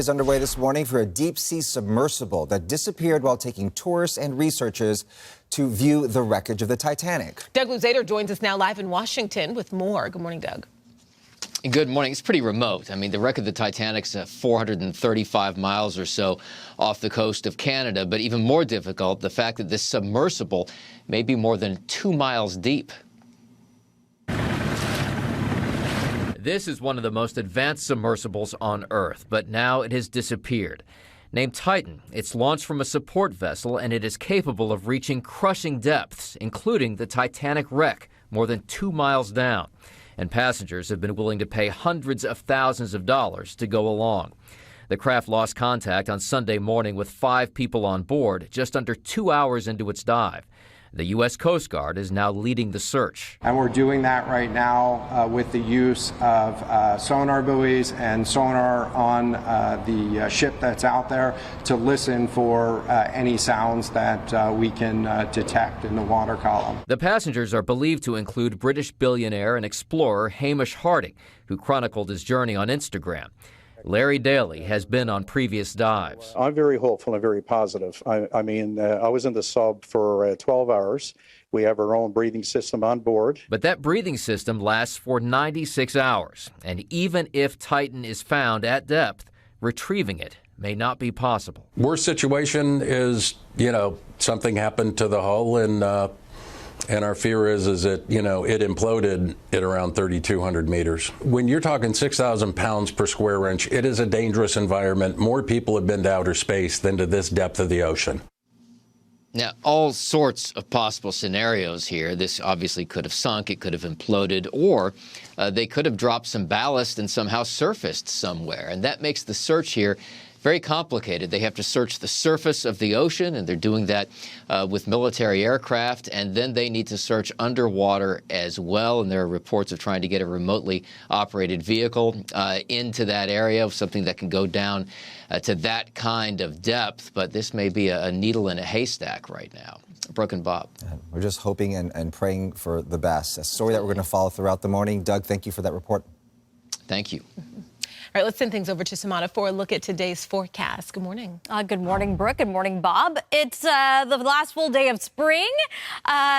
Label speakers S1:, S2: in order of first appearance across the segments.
S1: Is underway this morning for a deep-sea submersible that disappeared while taking tourists and researchers to view the wreckage of the Titanic.
S2: Doug Luzader joins us now live in Washington with more. Good morning, Doug.
S3: Good morning. It's pretty remote. I mean, the wreck of the Titanic's 435 miles or so off the coast of Canada, but even more difficult, the fact that this submersible may be more than 2 miles deep.
S4: This is one of the most advanced submersibles on Earth, but now it has disappeared. Named Titan, it's launched from a support vessel, and it is capable of reaching crushing depths, including the Titanic wreck, more than 2 miles down. And passengers have been willing to pay hundreds of thousands of dollars to go along. The craft lost contact on Sunday morning with 5 people on board, just under 2 hours into its dive. The U.S. Coast Guard is now leading the search.
S5: And we're doing that right now with the use of sonar buoys and sonar on the ship that's out there to listen for any sounds that we can detect in the water column.
S4: The passengers are believed to include British billionaire and explorer Hamish Harding, who chronicled his journey on Instagram. Larry Daly has been on previous dives.
S6: I'm very hopeful and very positive. I was in the sub for 12 hours. We have our own breathing system on board.
S4: But that breathing system lasts for 96 hours. And even if Titan is found at depth, retrieving it may not be possible.
S7: Worst situation is, something happened to the hull, and our fear is that, it imploded at around 3,200 meters. When you're talking 6,000 pounds per square inch, it is a dangerous environment. More people have been to outer space than to this depth of the ocean.
S3: Now, all sorts of possible scenarios here. This obviously could have sunk, it could have imploded, or they could have dropped some ballast and somehow surfaced somewhere. And that makes the search here very complicated. They have to search the surface of the ocean, and they're doing that with military aircraft, and then they need to search underwater as well. And there are reports of trying to get a remotely operated vehicle into that area, something that can go down to that kind of depth. But this may be a needle in a haystack right now. Brooke and Bob.
S1: We're just hoping and praying for the best. A story that we're going to follow throughout the morning. Doug, thank you for that report.
S3: Thank you.
S2: All right, let's send things over to Samana for a look at today's forecast. Good morning.
S8: Good morning, Brooke. Good morning, Bob. It's the last full day of spring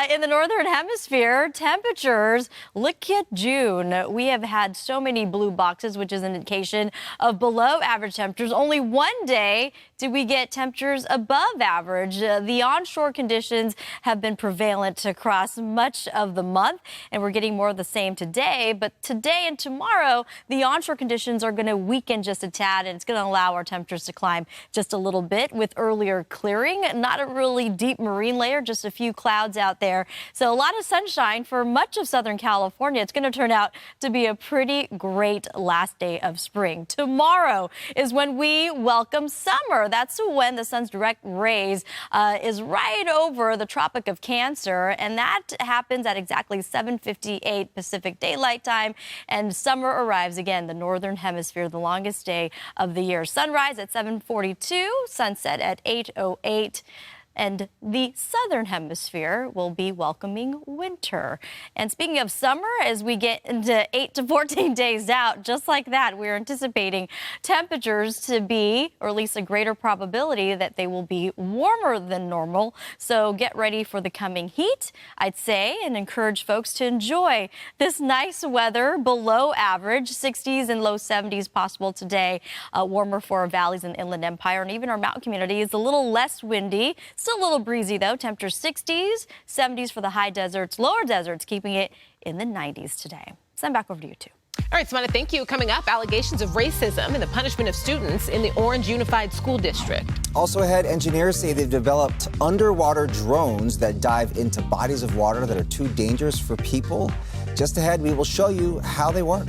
S8: in the Northern Hemisphere. Temperatures, look at June. We have had so many blue boxes, which is an indication of below average temperatures. Only one day did we get temperatures above average. The onshore conditions have been prevalent across much of the month, and we're getting more of the same today. But today and tomorrow, the onshore conditions are going to weaken just a tad, and it's going to allow our temperatures to climb just a little bit with earlier clearing. Not a really deep marine layer, just a few clouds out there. So a lot of sunshine for much of Southern California. It's going to turn out to be a pretty great last day of spring. Tomorrow is when we welcome summer. That's when the sun's direct rays is right over the Tropic of Cancer, and that happens at exactly 7:58 Pacific Daylight Time, and summer arrives again, the Northern Hemisphere, the longest day of the year. Sunrise at 7:42, sunset at 8:08. And the Southern Hemisphere will be welcoming winter. And speaking of summer, as we get into 8 to 14 days out, just like that, we're anticipating temperatures to be, or at least a greater probability that they will be warmer than normal. So get ready for the coming heat, I'd say, and encourage folks to enjoy this nice weather below average. 60s and low 70s possible today. Warmer for our valleys and inland empire, and even our mountain communities. A little less windy. Still a little breezy, though. Temperatures 60s, 70s for the high deserts, lower deserts, keeping it in the 90s today. Send back over to you, too.
S2: All right, Samana, thank you. Coming up, allegations of racism and the punishment of students in the Orange Unified School District.
S1: Also ahead, engineers say they've developed underwater drones that dive into bodies of water that are too dangerous for people. Just ahead, we will show you how they work.